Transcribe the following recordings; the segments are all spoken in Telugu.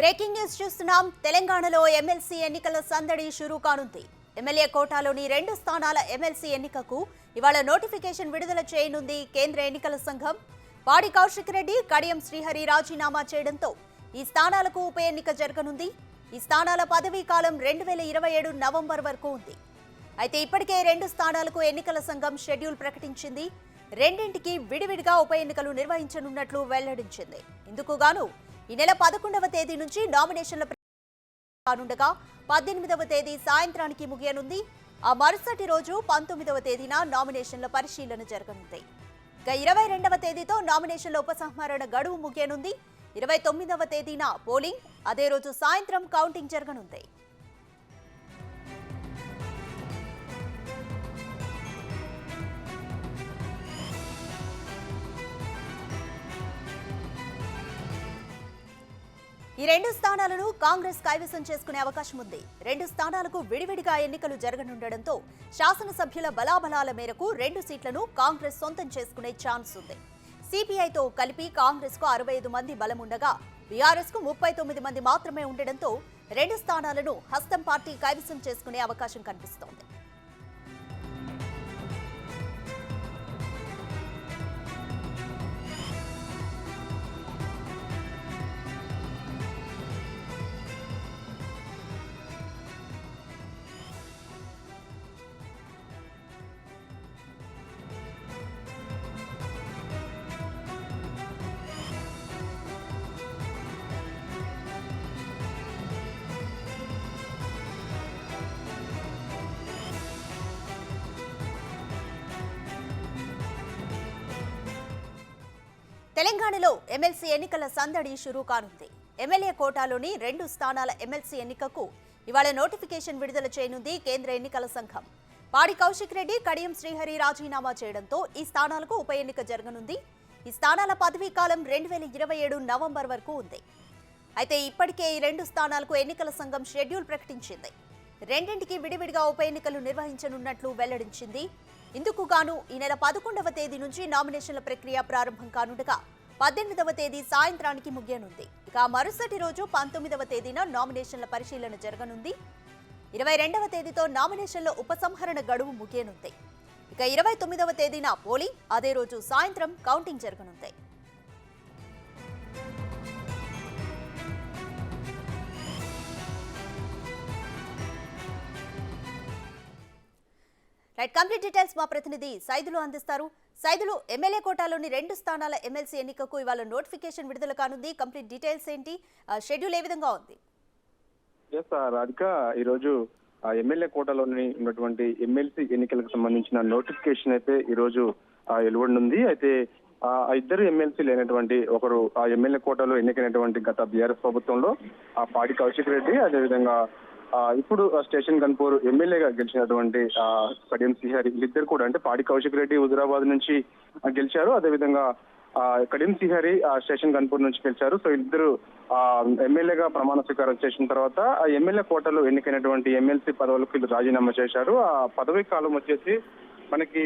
బ్రేకింగ్ న్యూస్ చూస్తున్నాం. తెలంగాణలో ఎమ్మెల్సీ ఎన్నికల సందడి షురూ కానుంది. ఎమ్మెల్యే కోటాలోని 2 స్థానాల ఎమ్మెల్సీ ఎన్నికకు ఇవాళ నోటిఫికేషన్ విడుదల చేయనుంది కేంద్ర ఎన్నికల సంఘం. పాడి కౌశిక్ రెడ్డి, కడియం శ్రీహరి రాజీనామా చేయడంతో ఈ స్థానాలకు ఉప ఎన్నిక జరగనుంది. ఈ స్థానాల పదవీ కాలం 2027 నవంబర్ వరకు ఉంది. అయితే ఇప్పటికే 2 స్థానాలకు ఎన్నికల సంఘం షెడ్యూల్ ప్రకటించింది. రెండింటికి విడివిడిగా ఉప ఎన్నికలు నిర్వహించనున్నట్లు వెల్లడించింది. ఇందుకు గాను ఈ నెల 11వ తేదీ నుంచి నామినేషన్ల కానుండగా 18వ తేదీ సాయంత్రానికి ముగియనుంది. ఆ మరుసటి రోజు 19వ తేదీన నామినేషన్ల పరిశీలన జరగనుంది. ఇక 22వ తేదీతో నామినేషన్ల ఉపసంహరణ గడువు ముగియనుంది. 29వ తేదీన పోలింగ్, అదే రోజు సాయంత్రం కౌంటింగ్ జరగనుంది. ఈ 2 స్థానాలను కాంగ్రెస్ కైవసం చేసుకునే అవకాశం ఉంది. 2 స్థానాలకు విడివిడిగా ఎన్నికలు జరగనుండడంతో శాసనసభ్యుల బలాబలాల మేరకు 2 సీట్లను కాంగ్రెస్ సొంతం చేసుకునే ఛాన్స్ ఉంది. సిపిఐతో కలిపి కాంగ్రెస్ కు 65 మంది బలం ఉండగా బీఆర్ఎస్ కు 39 మంది మాత్రమే ఉండడంతో 2 స్థానాలను హస్తం పార్టీ కైవసం చేసుకునే అవకాశం కనిపిస్తోంది. తెలంగాణలో ఎమ్మెల్సీ ఎన్నికల సందడి షురూ కానుంది. ఎమ్మెల్యే కోటాలోని 2 స్థానాల ఎమ్మెల్సీ ఎన్నికకు ఇవాళ నోటిఫికేషన్ విడుదల చేయనుంది కేంద్ర ఎన్నికల సంఘం. పాడి కౌశిక్ రెడ్డి, కడియం శ్రీహరి రాజీనామా చేయడంతో ఈ స్థానాలకు ఉప ఎన్నిక జరగనుంది. ఈ స్థానాల పదవీ కాలం 2027 నవంబర్ వరకు ఉంది. అయితే ఇప్పటికే ఈ 2 స్థానాలకు ఎన్నికల సంఘం షెడ్యూల్ ప్రకటించింది. రెండింటికి విడివిడిగా ఉప ఎన్నికలు నిర్వహించనున్నట్లు వెల్లడించింది. ఇందుకు గాను ఈ నెల 11వ తేదీ నుంచి నామినేషన్ల ప్రక్రియ ప్రారంభం కానుండగా 18వ తేదీ సాయంత్రానికి ముగియనుంది. ఇక మరుసటి రోజు 19వ తేదీన నామినేషన్ల పరిశీలన జరగనుంది. 22వ తేదీతో నామినేషన్ల ఉపసంహరణ గడువు ముగియనుంది. ఇక 29వ తేదీన పోలింగ్, అదే రోజు సాయంత్రం కౌంటింగ్ జరగనుంది. కంప్లీట్ డీటెయిల్స్ మా ప్రతినిధి సైదులు అందిస్తారు. సైదులు, ఎమ్మెల్యే కోటాలోని 2 స్థానాల ఎమ్మెల్సీ ఎన్నికకు ఇవాళ నోటిఫికేషన్ విడుదల కానుంది. కంప్లీట్ డీటెయిల్స్ ఏంటి, షెడ్యూల్ ఏ విధంగా ఉంది? రాధిక, ఈరోజు ఎమ్మెల్యే కోటాలోని ఉన్నటువంటి ఎమ్మెల్సీ ఎన్నికలకు సంబంధించిన నోటిఫికేషన్ అయితే ఈ రోజు వెలువడనుంది. అయితే ఇద్దరు ఎమ్మెల్సీలు అయినటువంటి ఒకరు ఆ ఎమ్మెల్యే కోటాలో ఎన్నికైనటువంటి గత బీఆర్ఎస్ ప్రభుత్వంలో పాడి కౌశిక్ రెడ్డి, అదేవిధంగా ఇప్పుడు స్టేషన్ గన్పూర్ ఎమ్మెల్యేగా గెలిచినటువంటి కడియం శ్రీహరి, వీళ్ళిద్దరు కూడా, అంటే పాడి కౌశిక్ రెడ్డి హుజురాబాద్ నుంచి గెలిచారు, అదేవిధంగా కడియం శ్రీహరి స్టేషన్ గన్పూర్ నుంచి గెలిచారు. సో ఇద్దరు ఎమ్మెల్యేగా ప్రమాణ స్వీకారం చేసిన తర్వాత ఆ ఎమ్మెల్యే కోటాలో ఎన్నికైనటువంటి ఎమ్మెల్సీ పదవులకు వీళ్ళు రాజీనామా చేశారు. ఆ పదవీ కాలం వచ్చేసి మనకి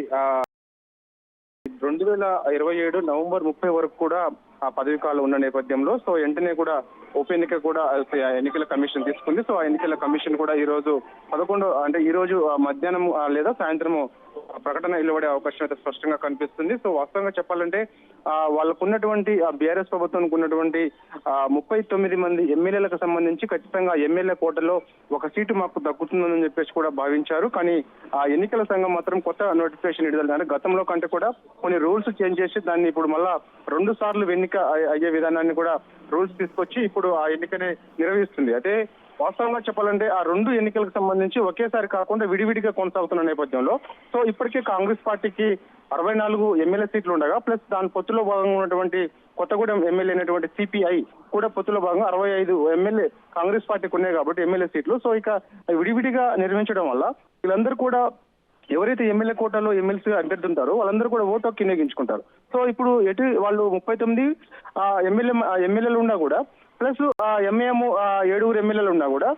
2027 నవంబర్ 30 వరకు కూడా ఆ పదవీ కాలం ఉన్న నేపథ్యంలో సో వెంటనే కూడా ఉప ఎన్నిక కూడా ఎన్నికల కమిషన్ తీసుకుంది. సో ఆ ఎన్నికల కమిషన్ కూడా ఈ రోజు 11 అంటే ఈ రోజు మధ్యాహ్నం లేదా సాయంత్రము ప్రకటన వెలువడే అవకాశం అయితే స్పష్టంగా కనిపిస్తుంది. సో వాస్తవంగా చెప్పాలంటే వాళ్ళకు ఉన్నటువంటి బీఆర్ఎస్ ప్రభుత్వానికి ఉన్నటువంటి 39 మంది ఎమ్మెల్యేలకు సంబంధించి ఖచ్చితంగా ఎమ్మెల్యే కోటలో ఒక సీటు మాకు దక్కుతుందని చెప్పేసి కూడా భావించారు. కానీ ఆ ఎన్నికల సంఘం మాత్రం కొత్త నోటిఫికేషన్ విడుదల, గతంలో కంటే కూడా కొన్ని రూల్స్ చేంజ్ చేసి దాన్ని ఇప్పుడు మళ్ళా 2 సార్లు ఎన్నిక అయ్యే విధానాన్ని కూడా రూల్స్ తీసుకొచ్చి ఇప్పుడు ఆ ఎన్నికనే నిర్వహిస్తుంది. అయితే వాస్తవంగా చెప్పాలంటే ఆ 2 ఎన్నికలకు సంబంధించి ఒకేసారి కాకుండా విడివిడిగా కొనసాగుతున్న నేపథ్యంలో సో ఇప్పటికే కాంగ్రెస్ పార్టీకి 64 ఎమ్మెల్యే సీట్లు ఉండగా ప్లస్ దాని పొత్తులో భాగంగా ఉన్నటువంటి కొత్తగూడెం ఎమ్మెల్యే అయినటువంటి సిపిఐ కూడా పొత్తులో భాగంగా 65 ఎమ్మెల్యే కాంగ్రెస్ పార్టీకి ఉన్నాయి కాబట్టి ఎమ్మెల్యే సీట్లు. సో ఇక విడివిడిగా నిర్వహించడం వల్ల వీళ్ళందరూ కూడా ఎవరైతే ఎమ్మెల్యే కోటాలో ఎమ్మెల్సీ అభ్యర్థి ఉంటారో వాళ్ళందరూ కూడా ఓటు హక్కు వినియోగించుకుంటారు. సో ఇప్పుడు వాళ్ళు 39 ఎమ్మెల్యేలు ఉన్నా కూడా ప్లస్ ఎంఏఎం 7 ఎమ్మెల్యేలు ఉన్నా కూడా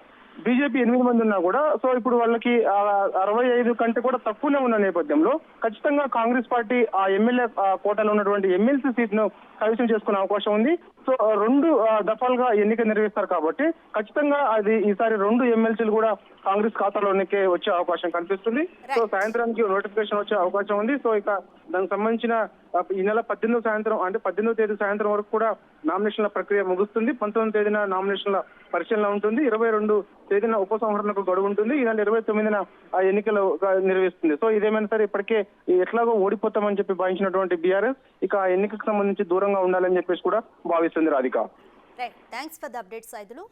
బీజేపీ 8 మంది ఉన్నా కూడా సో ఇప్పుడు వాళ్ళకి 65 కంటే కూడా తక్కువనే ఉన్న నేపథ్యంలో ఖచ్చితంగా కాంగ్రెస్ పార్టీ ఆ ఎమ్మెల్యే కోటాలో ఉన్నటువంటి ఎమ్మెల్సీ సీట్ ను కైవసం చేసుకునే అవకాశం ఉంది. సో 2 దఫాలుగా ఎన్నిక నిర్వహిస్తారు కాబట్టి ఖచ్చితంగా అది ఈసారి 2 ఎమ్మెల్సీలు కూడా కాంగ్రెస్ ఖాతాలోనికే వచ్చే అవకాశం కనిపిస్తుంది. సో సాయంత్రానికి నోటిఫికేషన్ వచ్చే అవకాశం ఉంది. సో ఇక దానికి సంబంధించిన ఈ నెల 18 సాయంత్రం అంటే 18వ తేదీ సాయంత్రం వరకు కూడా నామినేషన్ల ప్రక్రియ ముగుస్తుంది. 19వ తేదీన నామినేషన్ల పరిశీలన ఉంటుంది. 22 తేదీన ఉపసంహరణకు గడువు ఉంటుంది. ఈ నెల 29న ఆ ఎన్నికలు నిర్వహిస్తుంది. సో ఇదేమైనా సరే ఇప్పటికే ఎట్లాగో ఓడిపోతామని చెప్పి భావించినటువంటి బీఆర్ఎస్ ఇక ఆ ఎన్నికకు సంబంధించి దూరంగా ఉండాలని చెప్పేసి కూడా భావిస్తుంది. Radhika. Right, thanks for the update Saidulu.